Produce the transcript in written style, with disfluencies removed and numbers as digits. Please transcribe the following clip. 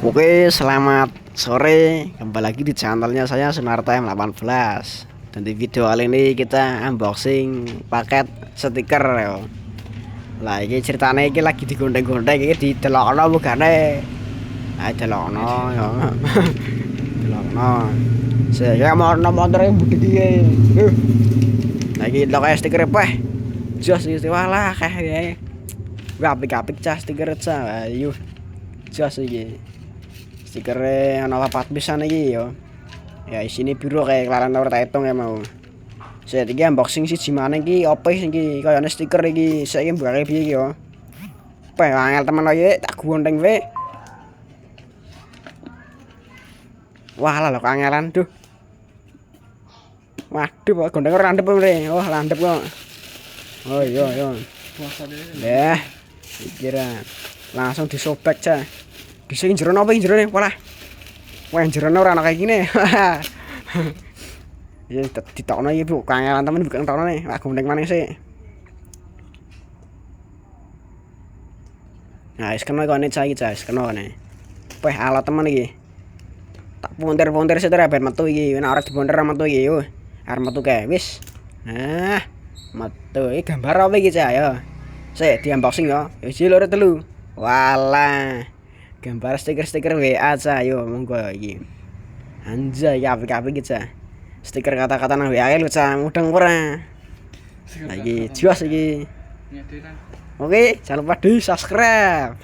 Oke, selamat sore. Kembali lagi di channelnya saya Sunartime 18. Dan di video kali ini kita unboxing paket stiker ya. Lah iki ceritanya iki lagi digondeng-gondeng iki didelokno bugane. Ah delokno ya. Delokno. Saya mau motor budi iki. Lah iki lok stiker peh. Jos iki walah kae. Apik-apik cah stiker cah. Ayo. Jos iki. Stikernya ana 4 pisan iki ya. Ya isine biru kayak kelaran ora tak hitung ya mau. Saya iki unboxing siji maneh iki opo iki kayane stiker iki saiki mbake piye iki ya. Pe angel temen iki tak gondeng wae. Wah lah kok angelan duh. Waduh kok gondeng ora landep mrene. Oh landep kok. Oh iya iya. Lah pikiran langsung disobek cah. Bisa jero apa iki jerone? Walah. Wah jerone ora ana kayak gini. Ya ditokno iki Bu, kangelan temen bukan tokno nih. Lah gondeng maneh sih. Nah, wis kena kene cah iki cah, wis kena kene. Peh alat temen iki. Tak puntir-puntir sih ben metu iki. Nek ora dibonter metu iki yo. Arep metu kae wis. Nah, metu iki gambar apa iki cah ya. Sik di unboxing ya. Wis loro telu. Walah. Gambar stiker-stiker WA cah yo monggo iki. Anjay apik-apik iki cah. Stiker kata-kata nang WA lho cah mudeng ora. Lah iki jos iki. Oke, jangan lupa di subscribe.